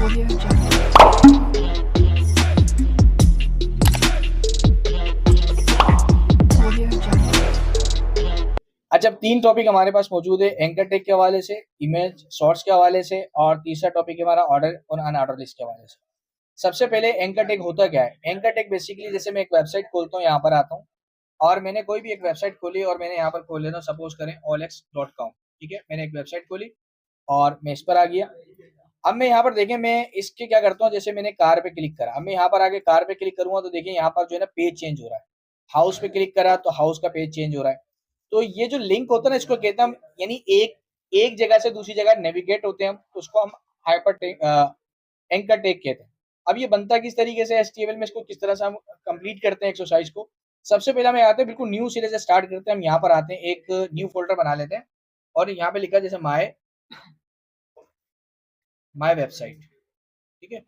Audio Jungle. Audio Jungle. अच्छा, अब 3 topic हमारे पास मौजूद है, एंकर टैग के हवाले से, इमेज शॉर्ट्स के हवाले से और तीसरा टॉपिक है हमारा ऑर्डर और अनऑर्डर लिस्ट के हवाले से। सबसे पहले एंकर टैग होता क्या है? एंकर टैग बेसिकली जैसे मैं एक वेबसाइट खोलता हूँ, यहाँ पर आता हूँ और मैंने कोई भी एक वेबसाइट खोली और मैंने यहाँ पर खोल लेता हूँ, सपोज करें OLX.com। ठीक है, मैंने एक वेबसाइट खोली और मैं इस पर आ गया। अब मैं यहाँ पर देखें, मैं इसके क्या करता हूँ, जैसे मैंने कार पे क्लिक करा, अब मैं यहाँ पर आके कार पे क्लिक करूंगा तो देखिए यहाँ पर जो है ना पेज चेंज हो रहा है। हाउस पे क्लिक करा तो हाउस का पेज चेंज हो रहा है। तो ये जो लिंक होता है ना, इसको कहते हैं हम, यानी एक एक जगह से दूसरी जगह नेविगेट होते हैं हम, तो उसको हम हाइपर एंकर टैग कहते हैं। अब ये बनता किस तरीके से HTML में, इसको किस तरह से हम कंप्लीट करते हैं एक्सरसाइज को। सबसे पहले हमें आते हैं, बिल्कुल न्यू सिरे से स्टार्ट करते हैं। हम यहाँ पर आते हैं, एक न्यू फोल्डर बना लेते हैं और यहाँ पे लिखा जैसे माय वेबसाइट। ठीक है,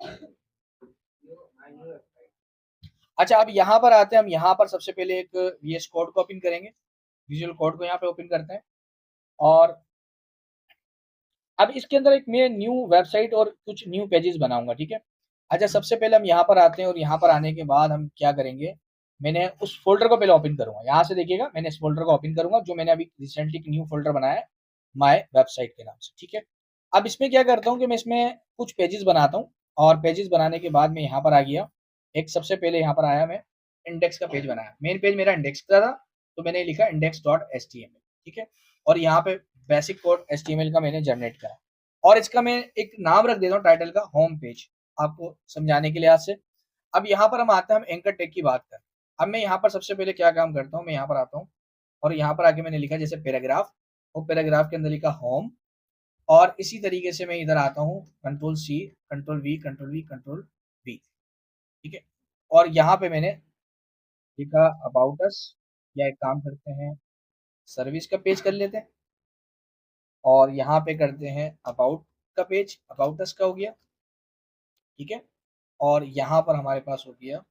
अच्छा अब यहाँ पर आते हैं, हम यहाँ पर सबसे पहले एक VS कोड को ओपन करेंगे, विजुअल कोड को यहाँ पे ओपन करते हैं और अब इसके अंदर एक मैं न्यू वेबसाइट और कुछ न्यू पेजेस बनाऊंगा। ठीक है, अच्छा सबसे पहले हम यहाँ पर आते हैं और यहाँ पर आने के बाद हम क्या करेंगे, मैंने उस फोल्डर को पहले ओपन करूंगा। यहाँ से देखिएगा, मैंने इस फोल्डर को ओपन करूंगा जो मैंने अभी रिसेंटली एक न्यू फोल्डर बनाया है माय वेबसाइट के नाम से। ठीक है, अब इसमें क्या करता हूँ कि मैं इसमें कुछ पेजेस बनाता हूँ और पेजेस बनाने के बाद मैं यहाँ पर आ गया। एक सबसे पहले यहाँ पर आया, मैं इंडेक्स का पेज बनाया, मेन पेज मेरा इंडेक्स का था तो मैंने लिखा index.html। ठीक है, और यहाँ पे बेसिक कोड HTML का मैंने जनरेट करा और इसका मैं एक नाम रख देता हूँ टाइटल का होम पेज, आपको समझाने के लिहाज से। अब यहाँ पर हम आते हैं, हम एंकर टैग की बात करें। अब मैं यहाँ पर सबसे पहले क्या काम करता हूँ, मैं यहाँ पर आता हूँ और यहाँ पर आके मैंने लिखा जैसे पैराग्राफ, और पैराग्राफ के अंदर लिखा होम, और इसी तरीके से मैं इधर आता हूँ, Ctrl+C Ctrl+V Ctrl+V Ctrl+V। ठीक है, और यहाँ पे मैंने लिखा अबाउट अस, या एक काम करते हैं सर्विस का पेज कर लेते हैं और यहाँ पे करते हैं अबाउट का पेज, अबाउट अस का हो गया। ठीक है, और यहाँ पर हमारे पास हो गया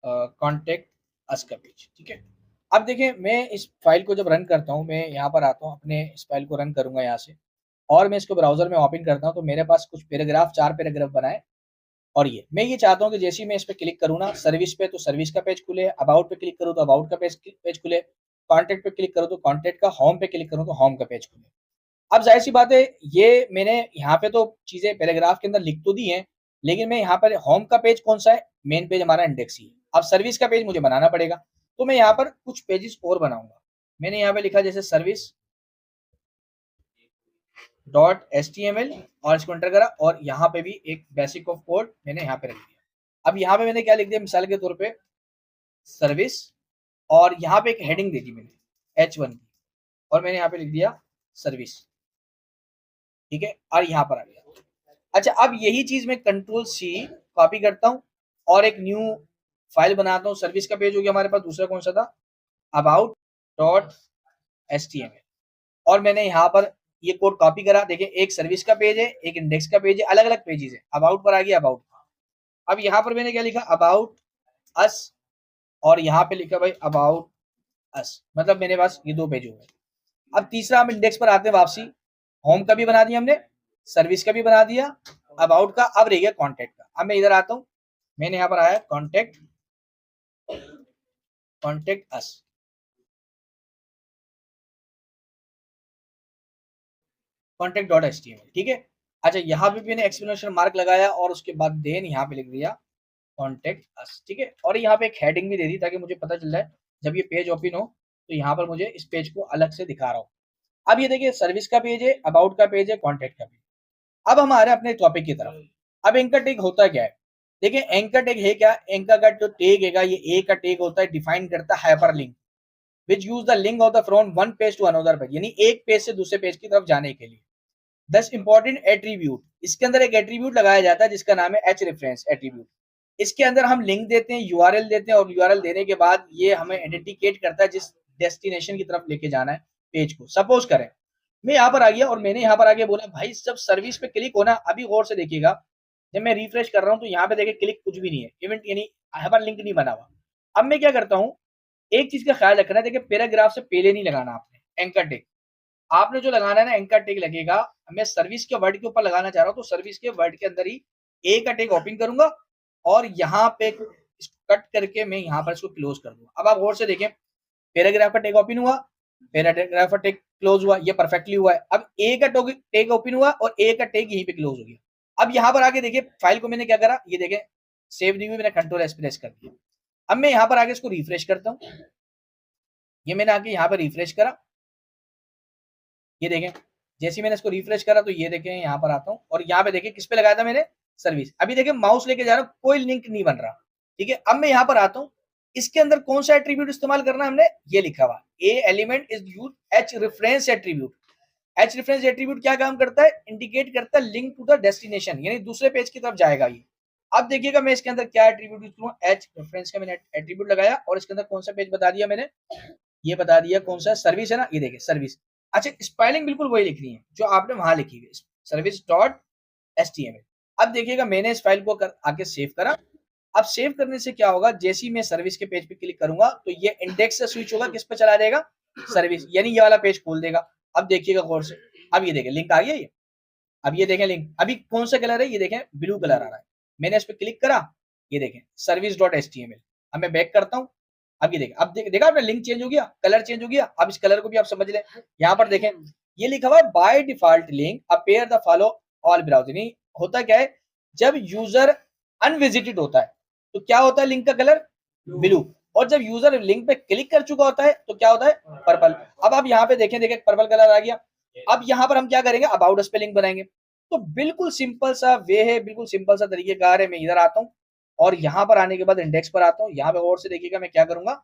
कॉन्टेक्ट अस का पेज। ठीक है, अब देखें, मैं इस फाइल को जब रन करता हूँ, मैं यहाँ पर आता हूँ, अपने इस फाइल को रन करूंगा यहाँ से और मैं इसको ब्राउजर में ओपन करता हूँ तो मेरे पास कुछ पैराग्राफ, 4 पैराग्राफ बनाए। और ये मैं ये चाहता हूँ कि जैसे ही मैं इस पे क्लिक करूँ ना सर्विस पे, तो सर्विस का पेज खुले, अबाउट पे क्लिक करूँ तो अबाउट का पेज खुले, कॉन्टेक्ट पे क्लिक करूँ तो कॉन्टेक्ट का, होम पे क्लिक करूँ तो होम का पेज खुले। अब जाहिर सी बात है, ये मैंने यहाँ पे तो चीजें पैराग्राफ के अंदर लिख तो दी हैं, लेकिन मैं यहाँ पर होम का पेज कौन सा है, मेन पेज हमारा इंडेक्स ही है। अब सर्विस का पेज मुझे बनाना पड़ेगा, तो मैं यहाँ पर कुछ पेजेस और बनाऊंगा। मैंने यहाँ पे लिखा जैसे सर्विस डॉट HTML और इसको एंटर करा और यहाँ पे भी एक बेसिक ऑफ कोड मैंने यहाँ पे रख दिया। अब यहाँ पे मैंने क्या लिख दिया, मिसाल के तौर पे सर्विस, और यहाँ पे एक हेडिंग दे दी मैंने H1 की, और मैंने यहाँ पे लिख दिया सर्विस। ठीक है, और यहाँ पर आ गया। अच्छा, अब यही चीज मैं Ctrl+C कॉपी करता हूँ और एक न्यू फाइल बनाता हूँ। सर्विस का पेज हो गया हमारे पास, दूसरा कौन सा था, about.html, और मैंने यहाँ पर ये कोड कॉपी करा। देखिए, एक सर्विस का पेज है, एक इंडेक्स का पेज है, अलग अलग पेजेस है। अबाउट पर आ गया अबाउट। अब यहाँ पर मैंने क्या लिखा, अबाउट अस, और यहाँ पे लिखा भाई अबाउट अस, मतलब मेरे पास ये 2 पेज हो गए। अब तीसरा हम इंडेक्स पर आते हैं वापसी, होम का भी बना दिया हमने, सर्विस का भी बना दिया, अबाउट का, अब रह गया कॉन्टेक्ट का। अब मैं इधर आता हूँ, मैंने यहाँ पर आया कॉन्टेक्ट अस। contact.html। ठीक है, अच्छा यहाँ पे भी मैंने एक्सप्लेनेशन मार्क लगाया और उसके बाद देन यहाँ पे लिख दिया कॉन्टेक्ट अस। ठीक है, और यहाँ पे एक हेडिंग भी दे दी ताकि मुझे पता चल जाए जब ये पेज ओपन हो तो यहाँ पर मुझे इस पेज को अलग से दिखा रहा हूँ। अब ये देखिए, सर्विस का पेज है, अबाउट का पेज है, कॉन्टेक्ट का पेज। अब हम आ रहे हैं अपने टॉपिक की तरफ। अब एंकर टैग होता क्या है, देखिए एंकर टैग है क्या, एंकर का जो टैग है ये ए का टैग होता है, डिफाइन करता है hyper link which use the link of the from one page to another page, यानी एक पेज से दूसरे पेज की तरफ जाने के लिए। 10 इंपॉर्टेंट एट्रीब्यूट, इसके अंदर एक एट्रीब्यूट लगाया जाता है जिसका नाम है एच रेफरेंस एट्रीब्यूट। इसके अंदर हम लिंक देते हैं, यूआरएल देते हैं, और यूआरएल देने के बाद ये हमें आइडेंटिकेट करता है जिस डेस्टिनेशन की तरफ लेके जाना है पेज को। सपोज करें मैं यहाँ पर आ गया और मैंने यहाँ पर आगे बोला भाई जब सर्विस पे क्लिक होना, अभी गौर से देखिएगा, जब मैं रिफ्रेश कर रहा हूँ तो यहाँ पे देखिए क्लिक कुछ भी नहीं है, इवेंट यानी हाइपर लिंक नहीं बना हुआ। अब मैं क्या करता हूँ, एक चीज का ख्याल रखना है, देखिए पैराग्राफ से पहले नहीं लगाना आपने एंकर टैग, आपने जो लगाना है ना एंकर टैग लगेगा, मैं सर्विस के वर्ड के ऊपर लगाना चाह रहा हूँ, तो सर्विस के वर्ड के अंदर ही ए का टैग ओपन करूंगा और यहाँ पे कट करके मैं यहाँ पर इसको क्लोज कर दूंगा। अब आप गौर से देखें, पैराग्राफ का टैग ओपन हुआ, पैराग्राफ का टैग क्लोज हुआ, ये परफेक्टली हुआ है। अब ए का टैग ओपन हुआ और ए का टैग यहीं पे क्लोज हो गया। अब यहाँ पर आगे देखिए फाइल को मैंने क्या करा, ये देखें सेव नहीं हुई, मैंने कंट्रोल एस प्रेस कर दिया। अब मैं यहाँ पर आगे इसको रिफ्रेश करता हूँ, ये मैंने आगे यहाँ पर रिफ्रेश करा, ये देखें जैसे मैंने इसको रिफ्रेश करा तो ये देखें यहाँ पर आता हूँ और यहाँ पे देखें किस पे लगाया था मैंने, सर्विस। अभी देखें माउस लेके जा रहा हूँ, कोई लिंक नहीं बन रहा, ठीक है। अब मैं यहाँ पर आता हूँ, इसके अंदर कौन सा एट्रीब्यूट इस्तेमाल करना है, हमने ये लिखा हुआ a element is use H reference attribute. H reference attribute क्या काम करता है, इंडिकेट करता है लिंक टू द डेस्टिनेशन, यानी दूसरे पेज की तरफ जाएगा ये। अब देखिएगा मैं इसके अंदर क्या एट्रीब्यूट यूज करूँ, एच रेफरेंस का मैंने एट्रीब्यूट लगाया और इसके अंदर कौन सा पेज बता दिया मैंने, ये बता दिया कौन सा सर्विस है ना, ये देखिए सर्विस। अच्छा स्पेलिंग बिल्कुल वही लिखनी है जो आपने वहां लिखी है, सर्विस डॉट एचटीएमएल। अब देखिएगा मैंने इस फाइल को आके सेव करा। अब सेव करने से क्या होगा, जैसे ही मैं सर्विस के पेज पे क्लिक करूंगा तो ये इंडेक्स से स्विच होगा, किस पे चला जाएगा, सर्विस, यानी ये वाला पेज खोल देगा। अब देखिएगा गौर से, अब ये देखें लिंक आ गया ये, अब ये देखें लिंक अभी कौन सा कलर है, ये देखें ब्लू कलर आ रहा है। मैंने इस पे क्लिक करा, ये देखें सर्विस डॉट एचटीएमएल। अब मैं बैक करता हूँ, अब ये देखें, अब देखा आपने लिंक चेंज हो गया, कलर चेंज हो गया। अब इस कलर को भी आप समझ लें, यहाँ पर देखें ये लिखा हुआ है by default link appear the follow all browser. होता क्या है, जब यूजर अनविजिटेड होता है तो क्या होता है लिंक का कलर ब्लू, और जब यूजर लिंक पे क्लिक कर चुका होता है तो क्या होता है पर्पल। अब आप यहाँ पे देखें पर्पल कलर आ गया। अब यहाँ पर हम क्या करेंगे, अबाउट अस पे लिंक बनाएंगे। तो बिल्कुल सिंपल सा वे है, बिल्कुल सिंपल सा तरीकेकार है। मैं इधर आता हूँ और यहाँ पर आने के बाद इंडेक्स पर आता हूँ, यहाँ पे और से देखिएगा मैं क्या करूंगा,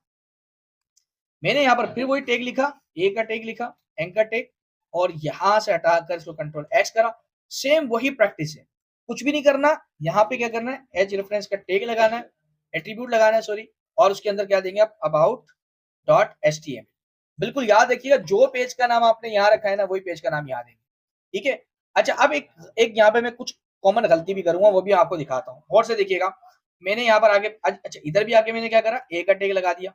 मैंने यहाँ पर फिर वही टैग लिखा, ए का टैग लिखा, एंकर टैग, और यहां से हटाकर इसको कंट्रोल एक्स करा। सेम वही प्रैक्टिस है, कुछ भी नहीं करना। यहाँ पे क्या करना है, एच रेफरेंस का टैग लगाना है, एट्रीब्यूट लगाना है सॉरी, और उसके अंदर क्या देंगे आप, अबाउट डॉट एचटीएमएल। बिल्कुल याद रखिएगा, जो पेज का नाम आपने यहाँ रखा है ना वही पेज का नाम यहाँ देंगे, ठीक है। अच्छा अब एक यहाँ पे मैं कुछ कॉमन गलती भी करूंगा, वो भी आपको दिखाता हूँ, और से देखिएगा। मैंने यहाँ पर आगे, अच्छा इधर भी आके मैंने क्या करा, ए का टैग लगा दिया,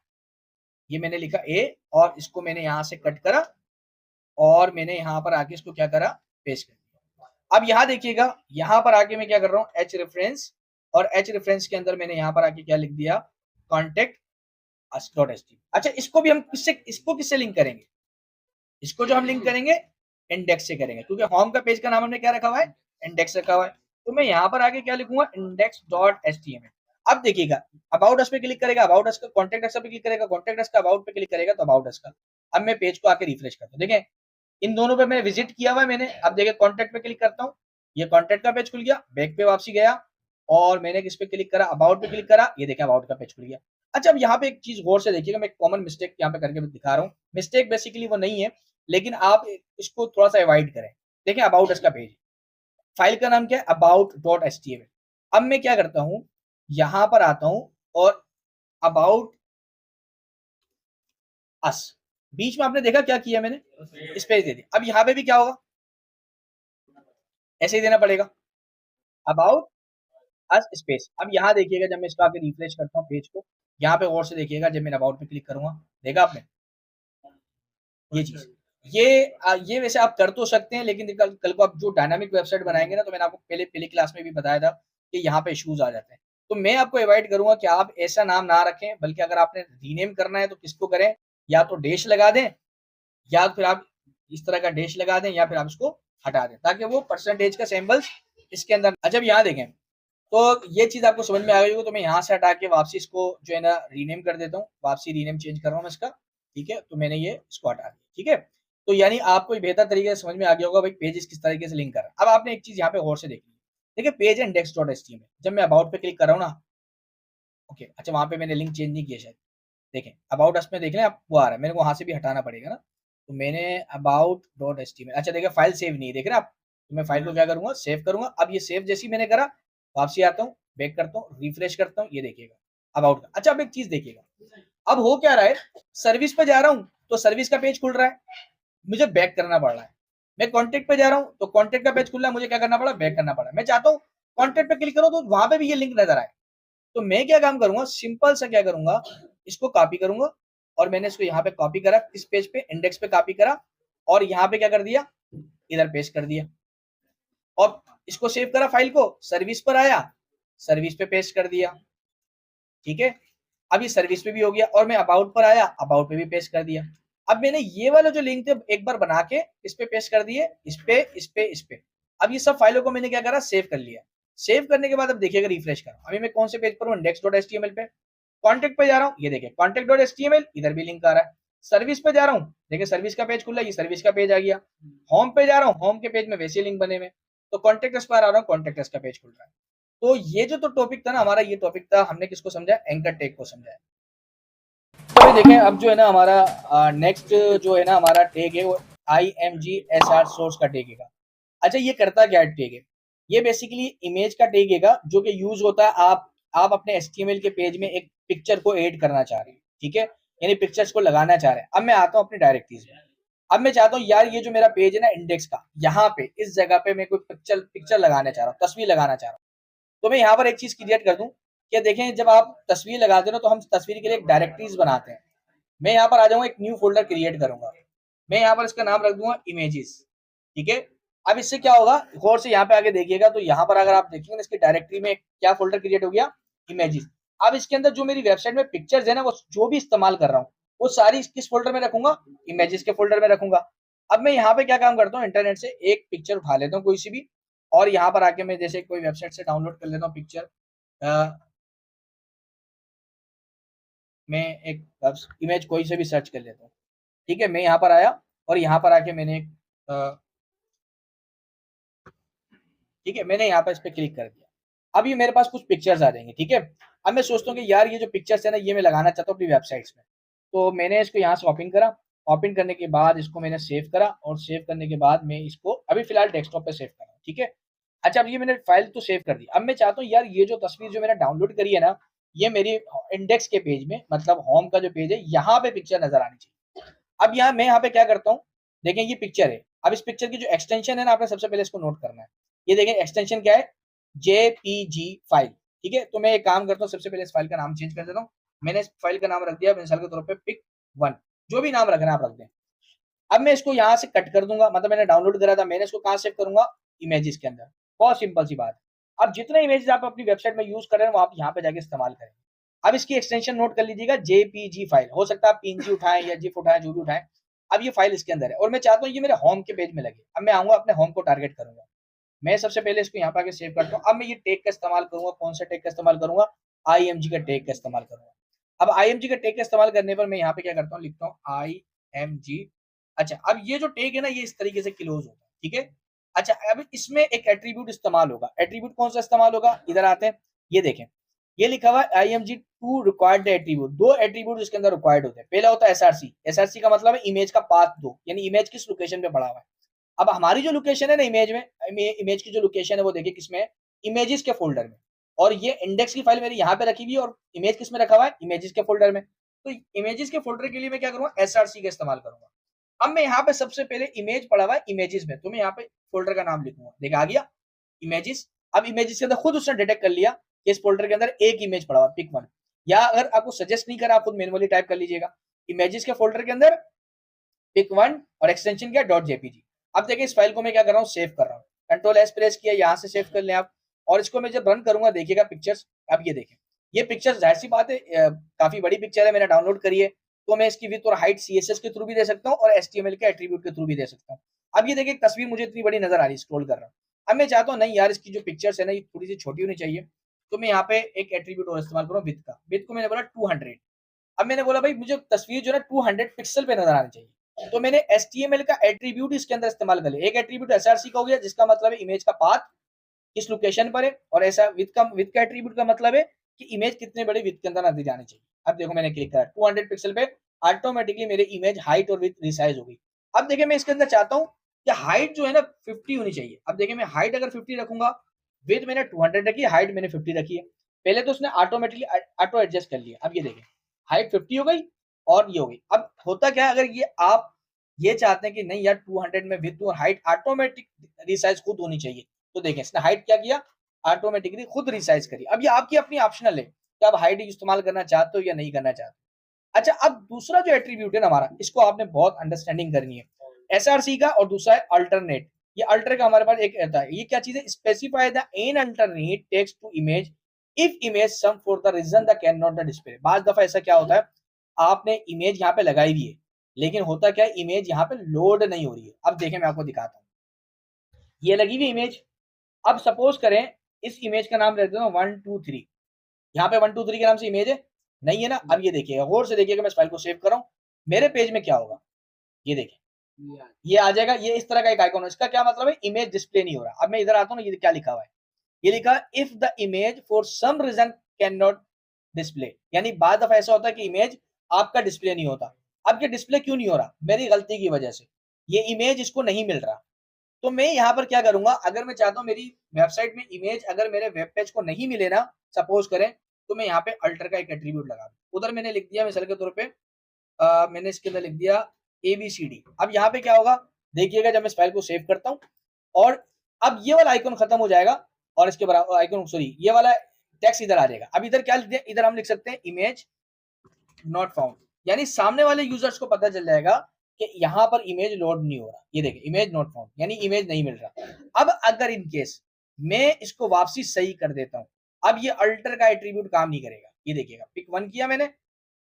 ये मैंने लिखा ए, और इसको मैंने यहाँ से कट करा और मैंने यहाँ पर आके इसको क्या करा, पेस्ट कर दिया। अब यहाँ देखिएगा, यहाँ पर आके मैं क्या कर रहा हूँ, एच रेफरेंस, और एच रेफरेंस के अंदर मैंने यहाँ पर आके क्या लिख दिया, कॉन्टेक्ट अस डॉट एचटीएमएल। अच्छा इसको भी हम इसको किससे लिंक करेंगे, इसको जो हम लिंक करेंगे इंडेक्स से करेंगे, क्योंकि होम का पेज का नाम हमने क्या रखा हुआ है, इंडेक्स रखा हुआ है। तो मैं यहाँ पर आके क्या लिखूंगा, इंडेक्स डॉट एचटीएमएल। अब देखिएगा अबाउट अस पे क्लिक करेगा, अबाउट अस का, कॉन्टेक्ट अस पे क्लिक करेगा, कॉन्टेक्ट अस का, अबाउट पे क्लिक करेगा तो अबाउट अस का। अब मैं पेज को आके रिफ्रेश करता हूँ, देखें इन दोनों पे मैंने विजिट किया हुआ है मैंने। अब देखिए कॉन्टेक्ट पे क्लिक करता हूँ, ये कॉन्टेक्ट का पेज खुल गया, बैक पे वापसी गया और मैंने किस पे क्लिक करा, अबाउट पे क्लिक करा, ये देखें अबाउट का पेज खुल गया। अच्छा अब यहाँ पे एक चीज गौर से देखिएगा, मैं कॉमन मिस्टेक यहाँ पे करके दिखा रहा हूँ। मिस्टेक बेसिकली वो नहीं है, लेकिन आप इसको थोड़ा सा अवॉइड करें। देखें अबाउट अस का पेज, फाइल का नाम क्या है, अबाउट डॉट एचटीएमएल। अब मैं क्या करता हूं, यहां पर आता हूं और अबाउट अस, बीच में आपने देखा क्या किया मैंने, स्पेस दे दिया। अब यहाँ पे भी क्या होगा, ऐसे ही देना पड़ेगा, अबाउट अस स्पेस। अब यहाँ देखिएगा जब मैं इसको आके रिफ्रेश करता हूँ पेज को, यहाँ पे और से देखिएगा जब मैं अबाउट पे क्लिक करूंगा, देखा आपने ये चीज, ये वैसे आप कर तो सकते हैं, लेकिन कल को आप जो डायनामिक वेबसाइट बनाएंगे ना, तो मैंने आपको पहले क्लास में भी बताया था कि यहाँ पे इश्यूज आ जाते हैं। तो मैं आपको अवॉइड करूंगा कि आप ऐसा नाम ना रखें, बल्कि अगर आपने रीनेम करना है तो किसको करें, या तो डैश लगा दें, या फिर आप इस तरह का डैश लगा दें, या फिर आप इसको हटा दें, ताकि वो परसेंटेज का सिंबल्स इसके अंदर। अच्छा यहाँ देखें, तो ये चीज आपको समझ में आ गई होगी। तो मैं यहाँ से हटा के वापसी इसको जो है ना रीनेम कर देता हूँ, वापसी रीनेम चेंज कर रहा हूँ इसका, ठीक है। तो मैंने ये इसको हटा दिया, ठीक है। तो यानी आपको बेहतर तरीके से समझ में आ गया होगा भाई पेजेस किस तरीके से लिंक कर रहा है। अब आपने एक चीज यहाँ पे गौर से देखी, देखिए पेज इंडेक्स डॉट एचटीएमएल, जब मैं अबाउट पे क्लिक कर रहा हूँ ना, ओके अच्छा वहां पे मैंने लिंक चेंज नहीं किया शायद, देखें अबाउट अस में देख लें आप, वो आ रहा है, मेरे को वहां से भी हटाना पड़ेगा ना। तो मैंने अबाउट डॉट एचटीएमएल, अच्छा देखिए फाइल सेव नहीं है, देख रहे हैं आप। तो मैं फाइल को क्या करूंगा, सेव करूंगा। अब ये सेव जैसी मैंने करा, वापसी आता हूँ, बैक करता हूँ, रिफ्रेश करता हूँ, ये देखिएगा अबाउट का। अच्छा अब एक चीज देखिएगा, अब हो क्या रहा है, सर्विस पे जा रहा हूँ तो सर्विस का पेज खुल रहा है, मुझे बैक करना पड़ रहा है। मैं कॉन्टेक्ट पे जा रहा हूँ तो कॉन्टेक्ट का पेज खुल रहा है, मुझे क्या करना पड़ा, बैक करना पड़ा। मैं चाहता हूँ कॉन्टेक्ट पे क्लिक करो तो वहां पे भी ये लिंक नजर आए। तो मैं क्या काम करूंगा, सिंपल सा क्या करूंगा, इसको कॉपी करूंगा, और मैंने इसको यहाँ पे कॉपी करा, किस पेज पे, इंडेक्स पे कॉपी करा, और यहाँ पे क्या कर दिया, इधर पेस्ट कर दिया, और इसको सेव करा फाइल को, सर्विस पर आया, सर्विस पे पेस्ट कर दिया, ठीक है। अब ये सर्विस पे भी हो गया, और मैं अबाउट पर आया, अबाउट पे भी पेस्ट कर दिया। अब मैंने ये वाला जो लिंक थे एक बार बना के इस पे पेस्ट कर दिए, इस पे इस पे इस पे। अब ये सब फाइलों को मैंने क्या करा, सेव कर लिया। सेव करने के बाद अब देखिएगा, रिफ्रेश करो, अभी मैं कौन से पेज पर हूँ, index.html पे। कॉन्टेक्ट पे जा रहा हूँ, ये देखिए contact.html, इधर भी लिंक आ रहा है। सर्विस पे जा रहा हूँ, देखिए सर्विस का पेज खुला, ये सर्विस का पेज आ गया। होम पे जा रहा हूँ, होम के पेज में वैसे लिंक बने हुए। तो कॉन्टेक्ट पर आ रहा हूँ, कॉन्टेक्ट का पेज खुल रहा है। तो ये जो टॉपिक था ना हमारा, ये टॉपिक था, हमने किसको समझा, एंकर टैग को समझा। तो अभी देखें, अब जो है ना हमारा नेक्स्ट जो है ना हमारा टैग है वो IMGSR सोर्स का टैग है। अच्छा, ये करता क्या है टैग है, ये बेसिकली इमेज का टैग है जो कि यूज होता है, आप अपने HTML के पेज में एक पिक्चर को ऐड करना चाह रहे हैं, ठीक है, यानी पिक्चर्स को लगाना चाह रहे हैं। अब मैं आता हूँ अपनी डायरेक्टरीज में, अब मैं चाहता हूँ यार ये जो मेरा पेज है ना इंडेक्स का, यहाँ पे इस जगह पे मैं कोई पिक्चर लगाना चाह रहा हूँ, तस्वीर लगाना चाह रहा हूँ। तो मैं यहाँ पर एक चीज क्रिएट कर दूं कि देखें, जब आप तस्वीर लगाते हो ना तो हम तस्वीर के लिए एक डायरेक्टरीज बनाते हैं। मैं यहाँ पर आ जाऊंगा, एक न्यू फोल्डर क्रिएट करूंगा, मैं यहाँ पर इसका नाम रख दूंगा इमेजेस, ठीक है। अब इससे क्या होगा, गौर से यहाँ पे आगे देखिएगा, तो यहाँ पर अगर आप देखेंगे ना इसकी डायरेक्टरी में क्या फोल्डर क्रिएट हो गया, इमेजेस। अब इसके अंदर जो मेरी वेबसाइट में पिक्चर्स है ना, वो जो भी इस्तेमाल कर रहा हूँ वो सारी किस फोल्डर में रखूंगा, इमेजेस के फोल्डर में रखूंगा। अब मैं यहाँ पे क्या काम करता हूँ, इंटरनेट से एक पिक्चर उठा लेता हूँ कोई सी भी, और यहाँ पर आके मैं जैसे कोई वेबसाइट से डाउनलोड कर लेता हूँ पिक्चर। मैं एक इमेज कोई से भी सर्च कर लेता हूँ, ठीक है। मैं यहाँ पर आया, और यहाँ पर आके मैंने ठीक है, मैंने यहाँ पर इस पर क्लिक कर दिया। अब ये मेरे पास कुछ पिक्चर्स आ जाएंगे, ठीक है। अब मैं सोचता हूँ कि यार ये जो पिक्चर्स है ना, ये मैं लगाना चाहता हूँ अपनी वेबसाइट्स में। तो मैंने इसको यहाँ से ओपन करा, ओपन करने के बाद इसको मैंने सेव करा, और सेव करने के बाद मैं इसको अभी फिलहाल डेस्कटॉप पे सेव कर रहा हूँ, ठीक है। अच्छा, अब ये मैंने फाइल तो सेव कर दी, अब मैं चाहता हूँ यार ये जो तस्वीर जो मैंने डाउनलोड करी है ना, ये मेरी इंडेक्स के पेज में, मतलब होम का जो पेज है, यहाँ पे पिक्चर नजर आनी चाहिए। अब यहाँ मैं यहाँ पे क्या करता हूँ, देखें ये पिक्चर है, अब इस पिक्चर की जो एक्सटेंशन है ना, आपने सबसे पहले इसको नोट करना है। ये देखें एक्सटेंशन क्या है, JPG फाइल, ठीक है। तो मैं एक काम करता हूँ, सबसे पहले इस फाइल का नाम चेंज कर देता हूँ। मैंने इस फाइल का नाम रख दिया मिसाल के तौर पे pic1, जो भी नाम रखना आप रख दें। अब मैं इसको यहाँ से कट कर दूंगा, मतलब मैंने डाउनलोड करा था, मैंने इसको कहाँ सेव करूंगा, इमेजेस के अंदर। बहुत सिंपल सी बात। अब जितने इमेजेस आप अपनी वेबसाइट में यूज कर रहे हैं वो आप यहाँ पे जाके इस्तेमाल करेंगे। अब इसकी एक्सटेंशन नोट कर लीजिएगा, JPG फाइल, हो सकता है आप PNG उठाएं या जिफ उठाएं, जो भी उठाएं। अब ये फाइल इसके अंदर है, और मैं चाहता हूँ ये मेरे होम के पेज में लगे। अब मैं आऊंगा अपने होम को टारगेट करूंगा, मैं सबसे पहले इसको यहाँ पे आके सेव करता हूँ। अब मैं ये टैग का इस्तेमाल करूंगा, कौन सा टैग का इस्तेमाल करूंगा, IMG का टैग का इस्तेमाल करूंगा। अब IMG का टैग का इस्तेमाल करने पर मैं यहाँ पे क्या करता हूँ, लिखता हूँ IMG। अच्छा, अब ये जो टैग है ना, ये इस तरीके से क्लोज होता है, ठीक है। अच्छा, अब इसमें एक एट्रीब्यूट इस्तेमाल होगा, एट्रीब्यूट कौन सा इस्तेमाल होगा, इधर आते हैं, ये देखें, ये लिखा हुआ है IMG2 रिक्वायर्ड एट्रीब्यूट। दो एट्रीब्यूट इसके अंदर रिक्वायर्ड होते हैं। पहला होता है SRC का मतलब है इमेज का पाथ दो, यानी इमेज किस लोकेशन पे पड़ा हुआ है। अब हमारी जो लोकेशन है ना इमेज में, इमेज की जो लोकेशन है वो देखिए किसमें है, इमेजेस के फोल्डर में। और ये इंडेक्स की फाइल मेरी यहाँ पे रखी हुई है, और इमेज किस में रखा हुआ है, इमेजेस के फोल्डर में। तो इमेजेस के फोल्डर के लिए मैं क्या करूंगा, SRC का इस्तेमाल करूंगा। अब मैं यहाँ पे सबसे पहले इमेज पड़ा हुआ है इमेजेस में, तो मैं यहाँ पे फोल्डर का नाम लिखूंगा, देखा आ गया इमेजेस। अब इमेजेस के अंदर खुद उसने डिटेक्ट कर लिया कि इस फोल्डर के अंदर एक इमेज पड़ा हुआ पिक1। या अगर आपको सजेस्ट नहीं करा, आप खुद मैनुअली टाइप कर लीजिएगा, इमेजेस के फोल्डर के अंदर पिक1 और एक्सटेंशन क्या, .jpg। अब देखिए इस फाइल को मैं क्या कर रहा हूँ, सेव कर रहा हूँ, Ctrl+S प्रेस किया, यहाँ से सेव कर लें आप। और इसको मैं जब रन करूंगा, देखिएगा पिक्चर्स। अब ये देखें, ये पिक्चर्स जाहिर सी बात है काफी बड़ी पिक्चर है, मैंने डाउनलोड करी है, तो मैं इसकी विड्थ और हाइट CSS के थ्रू भी दे सकता हूँ, और HTML के एट्रीब्यूट के थ्रू भी दे सकता हूँ। अब ये देखिए तस्वीर मुझे इतनी बड़ी नजर आ रही है, स्क्रॉल कर रहा हूँ। अब मैं चाहता हूँ नहीं यार, इसकी जो पिक्चर्स है ना, ये थोड़ी सी छोटी होनी चाहिए, तो मैं यहाँ पे एक एट्रीब्यूट और इस्तेमाल करूँ, विड्थ का। विड्थ को मैंने बोला 200। अब मैंने बोला भाई मुझे तस्वीर जो है 200 पिक्सल पे नजर आनी चाहिए, तो मैंने HTML का एट्रीब्यूट इसके अंदर इस्तेमाल कर लिया। एक एट्रीब्यूट SRC का हो गया, जिसका मतलब है इमेज का पाथ किस लोकेशन पर है, और ऐसा विद का एट्रीब्यूट का मतलब है कि इमेज कितने बड़े विद के अंदर नजर जानी चाहिए। अब देखो मैंने क्लिक करा 200 पिक्सल पे, ऑटोमेटिकली मेरे इमेज हाइट और विद रिसाइज हो गई। अब देखिए मैं इसके अंदर चाहता हूँ कि हाइट जो है ना 50 होनी चाहिए। अब देखिए मैं हाइट अगर 50 रखूंगा, विद मैंने 200 रखी है, हाइट मैंने 50 रखी है। पहले तो उसने ऑटोमेटिकली ऑटो एडजस्ट कर लिया। अब ये देखिए हाइट 50 हो गई और ये हो गई। अब होता क्या है, अगर ये आप ये चाहते हैं कि नहीं यार 200 में विथ और हाइट ऑटोमेटिक रिसाइज खुद होनी चाहिए, तो देखें इसने हाइट क्या किया, ऑटोमेटिकली खुद रिसाइज करी। अब ये आपकी अपनी ऑप्शनल है कि आप हाइट इस्तेमाल करना चाहते हो या नहीं करना चाहते। अच्छा, अब दूसरा जो एट्रीब्यूट है ना हमारा, इसको आपने बहुत अंडरस्टैंडिंग करनी है। SRC का और दूसरा है अल्टरनेट। ये अल्टर का हमारे पास एक रहता है, ये क्या चीज है, specify the an alternate text to image if image some for the reason the can not the display. बाज दफा ऐसा क्या होता है, आपने इमेज यहाँ पे लगाई हुई है, लेकिन होता क्या है, इमेज यहाँ पे लोड नहीं हो रही है। अब देखें मैं आपको दिखाता हूँ, ये लगी हुई इमेज। अब सपोज करें इस इमेज का नाम रख देता हूँ 1 2 3, यहाँ पे 1 2 3 के नाम से इमेज है, नहीं है ना। अब ये देखिएगा, गौर से देखिएगा, मैं इस फाइल को सेव कर रहा हूँ, मेरे पेज में क्या होगा, ये देखिए ये आ जाएगा, ये इस तरह का एक आइकॉन है। इसका क्या मतलब है, इमेज डिस्प्ले नहीं हो रहा। अब मैं इधर आता हूँ ना, ये क्या लिखा हुआ है, ये लिखा if the image for some reason can not display, यानी बाद दफा ऐसा होता है कि इमेज आपका डिस्प्ले नहीं होता। अब ये डिस्प्ले क्यों नहीं हो रहा, मेरी गलती की वजह से ये इमेज इसको नहीं मिल रहा। तो मैं यहाँ पर क्या करूंगा, अगर मैं चाहता हूँ मेरी वेबसाइट में इमेज अगर मेरे वेब पेज को नहीं मिले ना, सपोज करें, तो मैं यहाँ पे अल्टर का एक एट्रीब्यूट लगा दूं। उधर मैंने लिख दिया मिसाल के तौर पे मैंने इसके अंदर लिख दिया ABCD। अब यहाँ पे क्या होगा, देखिएगा जब मैं इस फाइल को सेव करता हूँ और अब ये वाला आइकन खत्म हो जाएगा और इसके बराबर आइकन, सॉरी, ये वाला टेक्स्ट इधर आ जाएगा। अब इधर क्या लिख दिया, इधर हम लिख सकते हैं इमेज नॉट फाउंड, यानी सामने वाले यूजर्स को पता चल जाएगा कि यहाँ पर इमेज लोड नहीं हो रहा। ये देखिए इमेज नॉट फाउंड, यानी इमेज नहीं मिल रहा। अब अगर इन केस मैं इसको वापसी सही कर देता हूँ, अब ये अल्टर का एट्रीब्यूट काम नहीं करेगा। ये देखिएगा पिक 1 किया मैंने,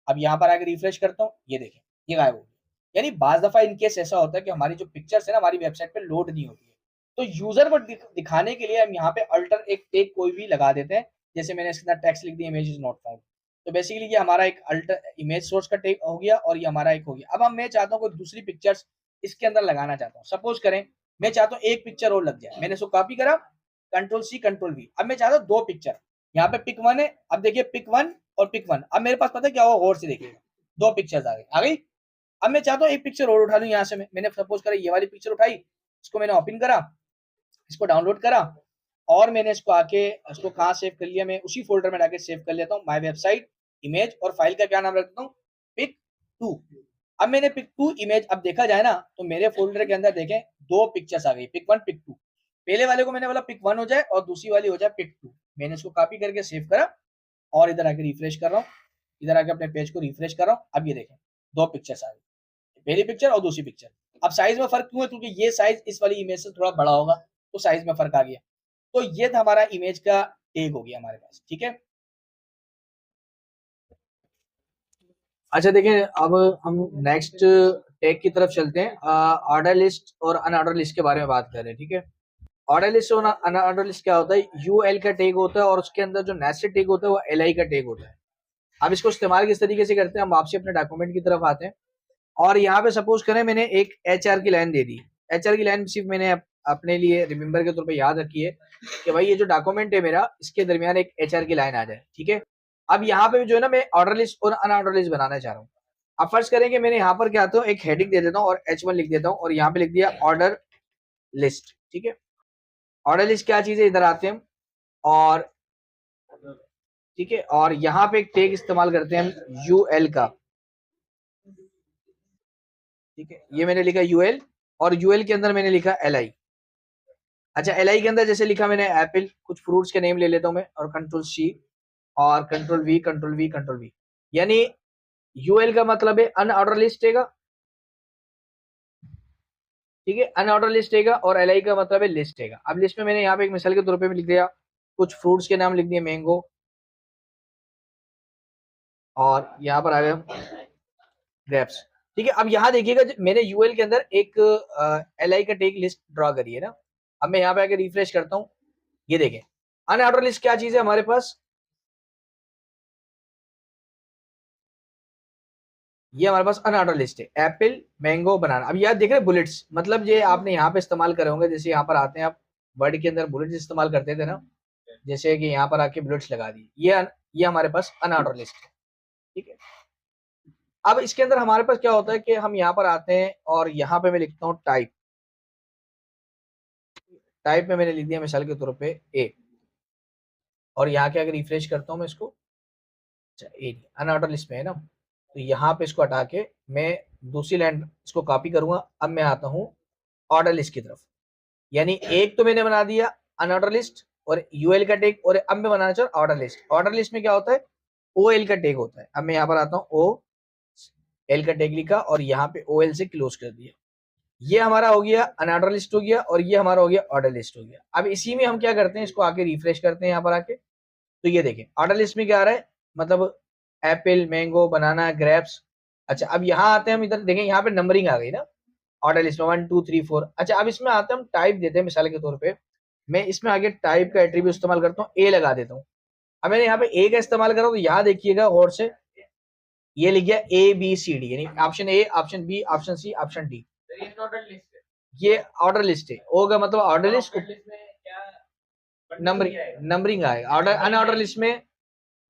अब यहाँ पर आकर रिफ्रेश करता हूँ, ये देखिए ये गायब हो गया। यानी बाज दफा इन केस ऐसा होता है कि हमारी जो पिक्चर्स है ना हमारी वेबसाइट पे लोड नहीं होती है, तो यूजर को दिखाने के लिए हम यहाँ पे अल्टर एक टैग कोई भी लगा देते हैं। जैसे मैंने इसके अंदर टेक्स्ट लिख दिया इमेज इज नॉट फाउंड, तो बेसिकली ये हमारा एक अल्टर इमेज सोर्स का टैग हो गया और ये हमारा एक हो गया। अब हम मैं चाहता हूँ कोई दूसरी पिक्चर्स इसके अंदर लगाना चाहता हूँ, सपोज करें मैं चाहता हूँ एक पिक्चर और लग जाए, मैंने इसको कॉपी करा Ctrl+C Ctrl+V। अब मैं चाहता हूँ 2 पिक्चर, यहाँ पे पिक 1 है, अब देखिए पिक 1 और पिक 1, अब मेरे पास पता है क्या हुआ, गौर से देखिएगा 2 पिक्चर्स आ गई। अब मैं चाहता हूँ एक पिक्चर और उठा लूँ यहाँ से, मैंने सपोज करा ये वाली पिक्चर उठाई, इसको मैंने ओपन करा, इसको डाउनलोड करा और मैंने इसको आके इसको कहाँ सेव कर लिया, मैं उसी फोल्डर में जाके सेव कर लेता हूँ, माय वेबसाइट इमेज, और फाइल का क्या नाम रखता हूँ, पिक 2। अब मैंने पिक 2 इमेज, अब देखा जाए ना तो मेरे फोल्डर के अंदर देखें 2 पिक्चर्स आ गई, पिक 1 पिक 2। पहले वाले को मैंने बोला पिक 1 हो जाए और दूसरी वाली हो जाए पिक 2। मैंने इसको कॉपी करके सेव करा और इधर आके रिफ्रेश कर रहा हूँ, इधर आके अपने पेज को रिफ्रेश कर रहा हूँ। अब ये देखें 2 पिक्चर्स आ गई, पहली पिक्चर और दूसरी पिक्चर। अब साइज में फर्क क्यों है, क्योंकि ये साइज इस वाली इमेज से थोड़ा बड़ा होगा तो साइज में फर्क आ गया। तो ये था हमारा इमेज का टैग हो गया हमारे पास, ठीक है। अच्छा देखिए, अब हम नेक्स्ट टैग की तरफ चलते हैं। ऑर्डर लिस्ट और अनऑर्डर लिस्ट के बारे में बात कर रहे हैं, ठीक है। ऑर्डर लिस्ट और अनऑर्डर लिस्ट क्या होता है, UL का टैग होता है और उसके अंदर जो नेस्टेड टैग होता है वो LI का टैग होता है। अब इसको इस्तेमाल किस तरीके से करते हैं, हम वापसी अपने डॉक्यूमेंट की तरफ आते हैं और यहाँ पे सपोज करें मैंने एक HR की लाइन दे दी। HR की लाइन सिर्फ मैंने अपने लिए रिमेंबर के तौर पे याद रखी है कि भाई ये जो डॉक्यूमेंट है मेरा, इसके दरमियान एक HR की लाइन आ जाए, ठीक है। अब यहाँ पे जो है ना मैं ऑर्डर लिस्ट और अनऑर्डर लिस्ट बनाना चाह रहा हूँ। अब फर्स्ट करेंगे, मैंने यहाँ पर क्या आता हूँ, एक हेडिंग दे देता हूँ और H1 लिख देता हूँ और यहाँ पे लिख दिया ऑर्डर लिस्ट, ठीक है। ऑर्डर लिस्ट क्या चीज है, इधर आते हैं और ठीक है, और यहाँ पे एक टैग इस्तेमाल करते हैं हम UL का, ठीक है। ये मैंने लिखा UL और UL के अंदर मैंने लिखा LI। अच्छा, LI के अंदर जैसे लिखा मैंने एप्पल, कुछ फ्रूट्स के नेम ले लेता हूं मैं और Ctrl+C और Ctrl+V Ctrl+V Ctrl+V, यानी UL का मतलब है अनऑर्डर लिस्ट है, ठीक है, अनऑर्डर लिस्ट है और LI का मतलब है लिस्ट है। अब लिस्ट में मैंने यहाँ पे एक मिसाल के तौर पे लिख दिया, कुछ फ्रूट्स के नाम लिख दिए, मैंगो, और यहाँ पर आ गए ग्रेप्स, ठीक है। अब यहाँ देखिएगा मैंने UL के अंदर एक LI का टैग लिस्ट ड्रॉ करी है ना। अब मैं यहाँ पे आके रिफ्रेश करता हूँ, ये देखें अनऑर्डर लिस्ट क्या चीज है हमारे पास, ये हमारे पास अनऑर्डर लिस्ट है, एप्पल, मैंगो, बनाना। अब यार देख रहे हैं बुलेट्स, मतलब ये आपने यहाँ पे इस्तेमाल करे होंगे, जैसे यहाँ पर आते हैं आप वर्ड के अंदर बुलेट्स इस्तेमाल करते थे ना, जैसे कि यहाँ पर आके बुलेट्स लगा दी, ये हमारे पास अनऑर्डर लिस्ट है, ठीक है। अब इसके अंदर हमारे पास क्या होता है कि हम यहाँ पर आते हैं और यहाँ पे मैं लिखता हूँ टाइप, टाइप में मैंने लिख दिया मिसाल के तौर पे ए, और यहाँ के अगर रिफ्रेश करता हूँ मैं इसको, अच्छा ए अनऑर्डर लिस्ट में है ना, तो यहाँ पे इसको हटा के मैं दूसरी लाइन इसको कॉपी करूंगा। अब मैं आता हूँ ऑर्डर लिस्ट की तरफ, यानी एक तो मैंने बना दिया अनऑर्डर लिस्ट और UL का टैग, और अब मैं बनाना चाह रहा हूँ ऑर्डर लिस्ट। ऑर्डर लिस्ट में क्या होता है, OL का टैग होता है। अब मैं यहाँ पर आता हूँ OL का टैग लिखा और यहाँ पे OL से क्लोज कर दिया, ये हमारा हो गया अनऑर्डर लिस्ट हो गया और ये हमारा हो गया ऑर्डर लिस्ट हो गया। अब इसी में हम क्या करते हैं, इसको आके रिफ्रेश करते हैं यहाँ पर आके, तो ये देखें ऑर्डर लिस्ट में क्या आ रहा है, मतलब एप्पल, मैंगो, बनाना, ग्रेप्स। अच्छा अब यहाँ आते हैं हम, इधर देखें यहाँ पे नंबरिंग आ गई ना ऑर्डर लिस्ट में 1 2 3 4। अच्छा अब इसमें आते हैं हम टाइप देते हैं, मिसाल के तौर पे मैं इसमें आगे टाइप का एट्रीब्यूट इस्तेमाल करता हूँ, ए लगा देता हूँ। अब मैंने यहाँ पे ए का इस्तेमाल करा तो यहाँ देखिएगा और से ये लिख गया ए बी सी डी, यानी option A, option B, option C, option D. ये ऑर्डर लिस्ट है, होगा मतलब ऑर्डर लिस्ट नंबरिंग, नंबरिंग आएगा। ऑर्डर अनऑर्डर लिस्ट में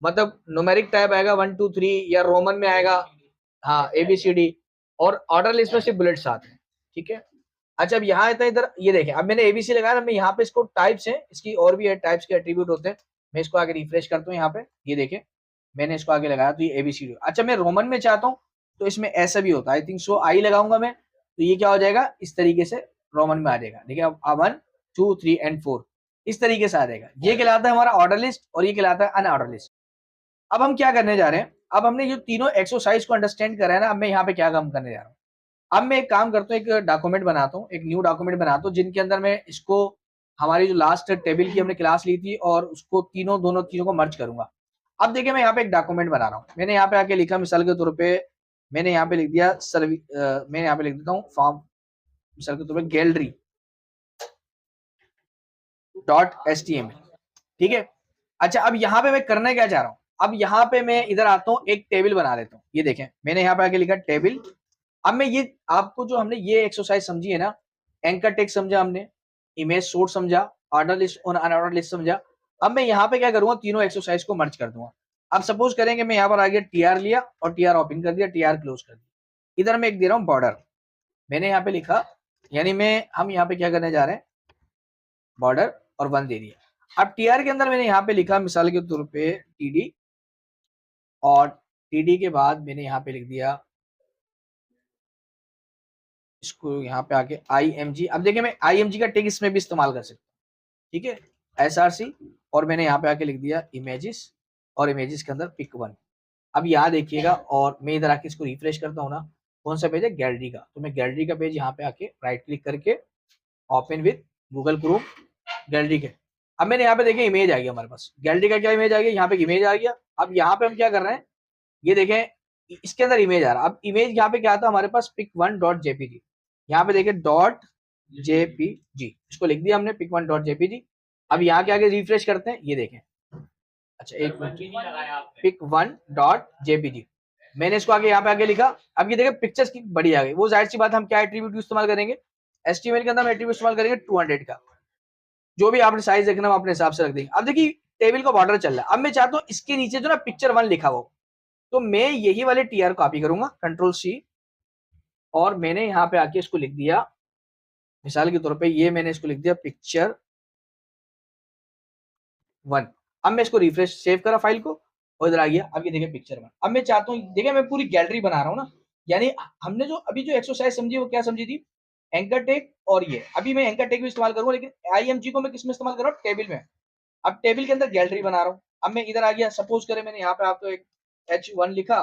मतलब न्यूमेरिक टाइप आएगा 1 2 3 या रोमन में आएगा, हाँ ए बी सी डी। और ऑर्डर लिस्ट में सिर्फ बुलेट्स आते हैं, ठीक है। अच्छा अब यहाँ आता है इधर, ये देखें अब मैंने एबीसी लगाया, मैं यहाँ पे इसको टाइप्स हैं इसकी और भी है, टाइप्स के एट्रीब्यूट होते हैं। मैं इसको आगे रिफ्रेश करता हूँ यहाँ पे, ये देखें मैंने इसको आगे लगाया तो ये एबीसीडी। अच्छा मैं रोमन में चाहता हूँ तो इसमें ऐसा भी होता है, आई थिंक सो आई लगाऊंगा मैं, तो ये क्या हो जाएगा इस तरीके से रोमन में आ जाएगा। देखिए अब 1 2 3 एंड 4 इस तरीके से आ जाएगा। ये कहलाता है हमारा ऑर्डर लिस्ट और ये कहलाता है अनऑर्डर लिस्ट। अब हम क्या करने जा रहे हैं, अब हमने जो तीनों एक्सरसाइज को अंडरस्टैंड करा है ना, अब मैं यहाँ पे क्या काम करने जा रहा हूँ। अब मैं एक काम करता हूँ, एक डॉक्यूमेंट बनाता हूँ, एक न्यू डॉक्यूमेंट बनाता हूँ जिनके अंदर मैं इसको हमारी जो लास्ट टेबल की हमने क्लास ली थी और उसको दोनों तीनों को मर्ज करूंगा। अब देखिए मैं यहाँ पे एक डॉक्यूमेंट बना रहा हूँ, मैंने यहाँ पे आके लिखा मिसाल के तौर पे, मैंने यहाँ पे लिख दिया सर्विस, मैंने यहाँ पे लिख देता हूँ फॉर्म, मिसाल के तौर पे गैलरी .html, ठीक है। अच्छा अब यहाँ पे मैं करना क्या चाह रहा हूँ, अब यहाँ पे मैं इधर आता हूँ, एक टेबल बना देता हूँ। ये देखें मैंने यहाँ पे आके लिखा टेबल। अब मैं ये आपको जो हमने ये एक्सरसाइज समझी है ना, एंकर टेक्स्ट समझा हमने, इमेज सोर्स समझा, ऑर्डर लिस्ट और अनऑर्डर लिस्ट समझा। अब मैं यहाँ पे क्या करूंगा, तीनों एक्सरसाइज को मर्ज कर दूंगा। अब सपोज करेंगे मैं यहाँ पर आगे टीआर लिया और टीआर ओपन कर दिया, टीआर क्लोज कर दिया। इधर मैं एक दे रहा हूँ बॉर्डर, मैंने यहाँ पे लिखा, यानी मैं हम यहाँ पे क्या करने जा रहे हैं, बॉर्डर और 1 दे दिया। अब टीआर के अंदर मैंने यहाँ पे लिखा मिसाल के तौर पे टीडी, और टीडी के बाद मैंने यहाँ पे लिख दिया इसको यहाँ पे आके IMG। अब देखिए मैं IMG का टेग इसमें भी इस्तेमाल कर सकता हूँ, ठीक है SRC। और मैंने यहाँ पे आके लिख दिया इमेजेस, और इमेजेस के अंदर pic1। अब यहाँ देखिएगा, और मैं इधर आके इसको रिफ्रेश करता हूँ ना, कौन सा पेज है, गैलरी का, तो मैं गैलरी का पेज यहाँ पे आके राइट क्लिक करके open with Google Chrome gallery के। अब मैंने यहाँ पे देखिए इमेज आ गया हमारे पास, गैलरी का क्या इमेज आ गया, यहाँ पे इमेज आ गया। अब यहाँ पे हम क्या कर रहे हैं, ये देखें इसके अंदर इमेज आ रहा है। अब इमेज यहाँ पे क्या था हमारे पास, pic1.jpg, यहाँ पे देखिए .jpg, इसको लिख दिया हमने pic1.jpg। अब यहाँ के आगे रिफ्रेश करते हैं, ये देखें, अच्छा एक मिनट, pic1.jpg मैंने इसको आगे यहाँ पे आगे लिखा। अब ये देखें पिक्चर्स की बड़ी आ गई, वो जाहिर सी बात हम क्या एट्रीब्यूट इस्तेमाल करेंगे, HTML के अंदर हम एट्रीब्यूट इस्तेमाल करेंगे 200 का, जो भी आपने साइज देखना हम अपने हिसाब से रख देंगे। अब देखिए टेबल का बॉर्डर चल रहा है, अब मैं चाहता हूँ इसके नीचे जो ना पिक्चर 1 लिखा हो, तो मैं यही वाले टीआर कॉपी करूंगा, कंट्रोल-C, और मैंने यहाँ पे आके इसको लिख दिया मिसाल के तौर पे, ये मैंने इसको लिख दिया पिक्चर 1। अब मैं इसको रिफ्रेश, सेव करा फाइल को और इधर आ गया। अब ये देखिए पिक्चर 1। अब मैं चाहता हूँ, देखिए मैं पूरी गैलरी बना रहा हूँ ना, यानी हमने जो अभी जो एक्सरसाइज समझी वो क्या समझी थी, एंकर टेग। और ये अभी मैं एंकर टेग भी इस्तेमाल करूंगा, लेकिन IMG को मैं किस में इस्तेमाल कर रहा हूँ, टेबल में। अब टेबल के अंदर गैलरी बना रहा हूँ। अब मैं इधर आ गया, सपोज करें मैंने यहाँ पे आपको एक H1 लिखा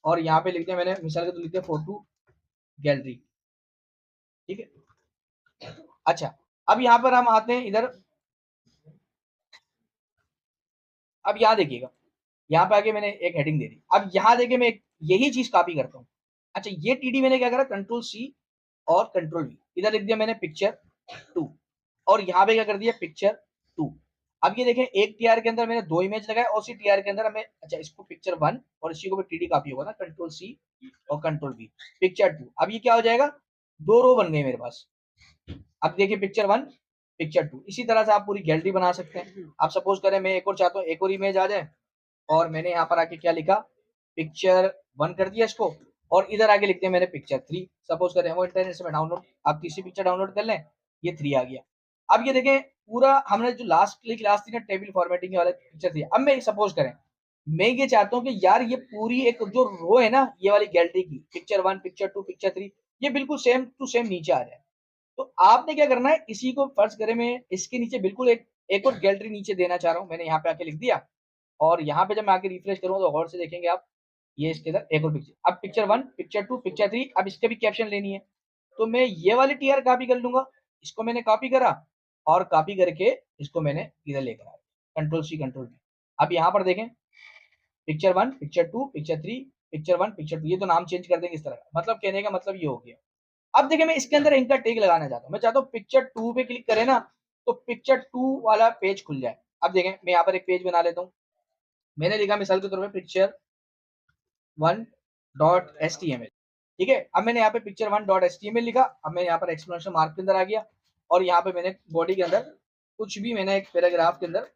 और यहाँ पे लिख दिया मैंने मिसाल के तो लिख दिया फोटो गैलरी, ठीक है। अच्छा अब यहाँ पर हम आते हैं इधर, अब यहाँ देखिएगा, यहाँ पे आके मैंने एक हेडिंग दे दी। अब यहाँ देखिए मैं यही चीज कॉपी करता हूँ। अच्छा ये टीडी मैंने क्या करा, कंट्रोल-C और कंट्रोल-V, इधर लिख दिया मैंने पिक्चर 2, और यहाँ पे क्या कर दिया पिक्चर 2। अब ये देखें एक टीआर के अंदर मैंने 2 इमेज लगाए, और उसी टीआर के अंदर हमें, अच्छा इसको पिक्चर 1 और इसी को भी टीडी कॉपी होगा ना, कंट्रोल-C और कंट्रोल-V, पिक्चर 2। अब ये क्या हो जाएगा, 2 रो बन गई मेरे पास। अब देखिए पिक्चर 1 पिक्चर 2, इसी तरह से आप पूरी गैलरी बना सकते हैं। आप सपोज करें मैं एक और चाहता हूँ, एक और इमेज आ जाए, और मैंने यहाँ पर आके क्या लिखा, पिक्चर 1 कर दिया इसको, और इधर आके लिखते हैं मैंने पिक्चर 3। सपोज करें वो इंटरनेट से डाउनलोड, आप किसी पिक्चर डाउनलोड कर लें, ये 3 आ गया। अब ये देखें पूरा हमने जो लास्ट क्लास थी ना टेबल फॉर्मेटिंग वाले पिक्चर थी। अब मैं सपोज करें मैं ये चाहता हूँ कि यार ये पूरी एक जो रो है ना ये वाली गैलरी की, पिक्चर 1 पिक्चर 2 पिक्चर 3, ये बिल्कुल सेम टू सेम नीचे आ जाए। तो आपने क्या करना है, इसी को फर्ज करें मैं इसके नीचे बिल्कुल एक और गैलरी नीचे देना चाह रहा हूँ, मैंने यहाँ पे आके लिख दिया, और यहाँ पे जब मैं आके रिफ्रेश करूंगा तो गौर से देखेंगे आप, ये इसके अंदर एक और पिक्चर। अब पिक्चर 1 पिक्चर 2 पिक्चर 3, अब इसके भी कैप्शन लेनी है, तो मैं ये वाली टीआर कॉपी कर लूंगा, इसको मैंने कॉपी करा और कॉपी करके इसको मैंने इधर लेकर आया, कंट्रोल सी कंट्रोल V। अब यहाँ पर देखें picture 1 picture 2 picture 3 picture 1 picture 2, ये तो नाम चेंज कर देंगे इस तरह का, मतलब कहने का मतलब ये हो गया। अब देखिए मैं इसके अंदर इनका टैग लगाना चाहता हूँ, मैं चाहता हूँ पिक्चर 2 पे क्लिक करें ना तो पिक्चर 2 वाला पेज खुल जाए। अब देखें मैं यहाँ पर एक पेज बना लेता हूँ, मैंने लिखा मिसाल के तौर पर पिक्चर 1.html, ठीक है। अब मैंने यहाँ पे पिक्चर 1.html लिखा, अब मैं यहाँ पर एक्सक्लेमेशन मार्क के अंदर आ गया और यहाँ पे मैंने बॉडी के अंदर कुछ भी मैंने एक पैराग्राफ के अंदर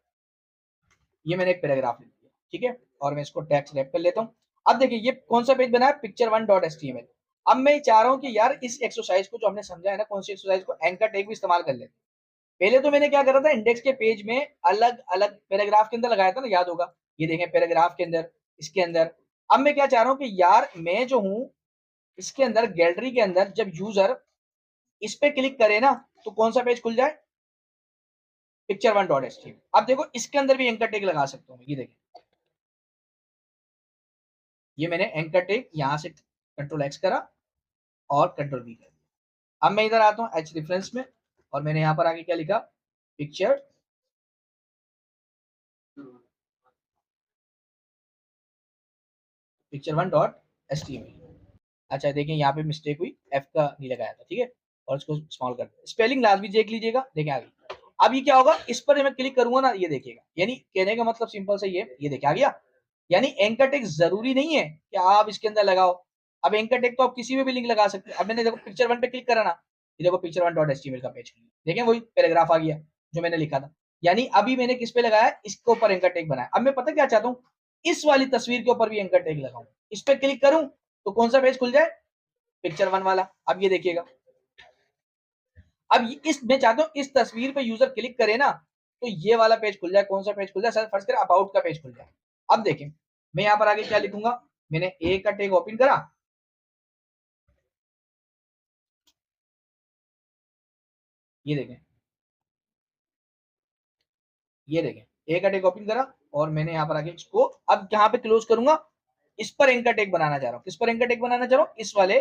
ये मैंने एक पैराग्राफ लिख दिया, ठीक है। और मैं इसको टैग सेलेक्ट कर लेता हूँ। अब देखिए ये कौन सा पेज बना है, पिक्चर 1.html। अब मैं चाह रहा हूँ कि यार इस एक्सरसाइज को जो हमने समझा है ना, कौन सी एक्सरसाइज को, एंकर टैग भी इस्तेमाल कर लेते। पहले तो मैंने क्या करा था, इंडेक्स के पेज में अलग अलग पैराग्राफ के अंदर लगाया था ना, याद होगा, ये देखें पैराग्राफ के अंदर, इसके अंदर। अब मैं क्या चाह रहा हूँ कि यार मैं जो हूँ इसके अंदर गैलरी के अंदर जब यूजर इस पे क्लिक करे ना तो कौन सा पेज खुल जाए, पिक्चर 1.html। अब देखो इसके अंदर भी एंकर टैग लगा सकता हूँ, ये देखिए ये मैंने एंकर टैग यहां से कंट्रोल एक्स करा और कंट्रोल V कर दिया। अब मैं इधर आता हूँ एच रेफरेंस में और मैंने यहाँ पर आगे क्या लिखा, पिक्चर पिक्चर 1.html। अच्छा देखिए यहाँ पे मिस्टेक हुई, एफ का नहीं लगाया था, ठीक है। और इसको स्मॉल कर दिया, स्पेलिंग लाजमी देख लीजिएगा, देखें आगे। अब ये क्या होगा, इस पर मैं क्लिक करूंगा ना, ये देखिएगा, यानी कहने का मतलब सिंपल से ये देखिए आ गया। यानी एंकर टैग जरूरी नहीं है कि आप इसके अंदर लगाओ। अब एंकर टैग तो आप किसी में भी लिंक लगा सकते हैं। अब मैंने देखो पिक्चर 1 पे क्लिक करा ना, ये देखो पिक्चर 1.html का पेज, देखें वही पैराग्राफ आ गया जो मैंने लिखा था। यानी अभी मैंने किस पे लगाया, इसके ऊपर एंकर टैग बनाया। अब मैं पता क्या चाहता हूँ, इस वाली तस्वीर के ऊपर भी एंकर टैग लगाऊं, इस पे क्लिक करूं तो कौन सा पेज खुल जाए, पिक्चर 1 वाला। अब ये देखिएगा, अब इस मैं चाहता हूं इस तस्वीर पे यूजर क्लिक करे ना तो ये वाला पेज खुल जाए, कौन सा पेज खुल जाए, फर्स्ट करें अबाउट का पेज खुल जाए। अब देखें मैं यहां पर आगे क्या लिखूंगा, मैंने ए का टैग ओपन करा, ये देखें ये देखें ए का टैग ओपन करा और मैंने यहाँ पर आगे इसको अब यहाँ पे क्लोज करूंगा, इस पर एंकर टैग बनाना चाह रहा हूँ। किस पर एंकर टैग बनाना चाह रहा हूँ, इस वाले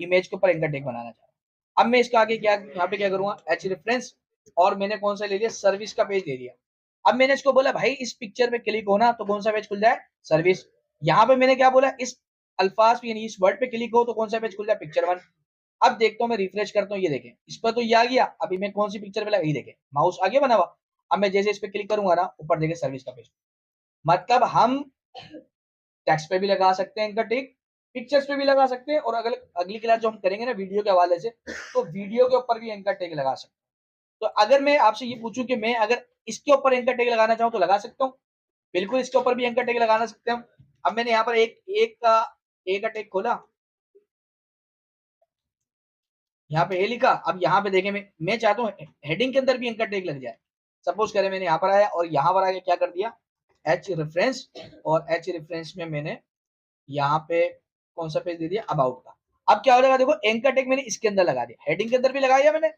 इमेज के ऊपर एंकर टैग बनाना चाह रहा हूँ। अब मैं इसका आगे क्या यहाँ पे क्या करूंगा, एच रेफरेंस और मैंने कौन सा ले लिया, सर्विस का पेज ले लिया। अब मैंने इसको बोला भाई इस पिक्चर पे क्लिक होना तो कौन सा पेज खुल जाए, सर्विस। यहाँ पे मैंने क्या बोला, इस अल्फाज यानी इस वर्ड पे क्लिक हो तो कौन सा पेज खुल जाए, पिक्चर 1। अब देखता हूँ मैं रिफ्रेश करता हूँ, ये देखें इस पर तो ये आ गया। अभी मैं कौन सी पिक्चर पे लगा, ये देखें माउस आगे बना हुआ। अब मैं जैसे इस पे क्लिक करूंगा ना ऊपर देखें सर्विस का पेज। मतलब हम टेक्स्ट पे भी लगा सकते हैं इनका टिक, पिक्चर्स पे भी लगा सकते हैं और अगले अगली क्लास जो हम करेंगे ना वीडियो के हवाले से तो वीडियो के ऊपर भी एंकर टैग लगा सकते हैं। तो अगर मैं आपसे ये पूछूं कि मैं अगर इसके ऊपर एंकर टैग लगाना चाहूँ तो लगा सकता हूँ, बिल्कुल इसके ऊपर भी एंकर टैग लगाना सकते हैं। अब मैंने यहाँ पर एक का टैग खोला, यहाँ पे ए लिखा। अब यहाँ पे देखें मैं चाहता हूँ हेडिंग के अंदर भी एंकर टैग लग जाए। सपोज करें मैंने यहाँ पर आया और यहाँ पर आके क्या कर दिया, एच रेफरेंस और एच रेफरेंस में मैंने यहाँ पे कौन सा पेज दे दिया, अबाउट का। अब क्या हो जाएगा, देखो एंकर टैग मैंने इसके अंदर लगा दिया, हेडिंग के अंदर भी लगाया मैंने,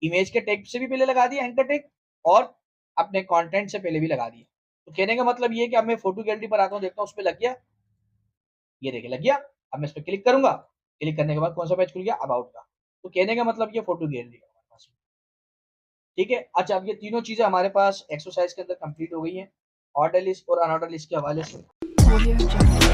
इमेज के टैग से भी पहले लगा दिया एंकर टैग और अपने कंटेंट से पहले भी लगा दिया। तो कहने का मतलब ये है कि अब मैं फोटो गैलरी पर आता हूँ, देखता हूँ उस पर लग गया, ये देखिए लग गया। अब मैं इस पर क्लिक करूंगा, क्लिक करने के बाद कौन सा पेज खुल गया, अबाउट का। तो कहने का मतलब ये फोटो गैलरी है हमारे पास, ठीक है। अच्छा अब ये तीनों चीजें हमारे पास एक्सरसाइज के अंदर कंप्लीट हो गई हैं, ऑर्डर लिस्ट और अनऑर्डर लिस्ट के हवाले से। Audio Jungle.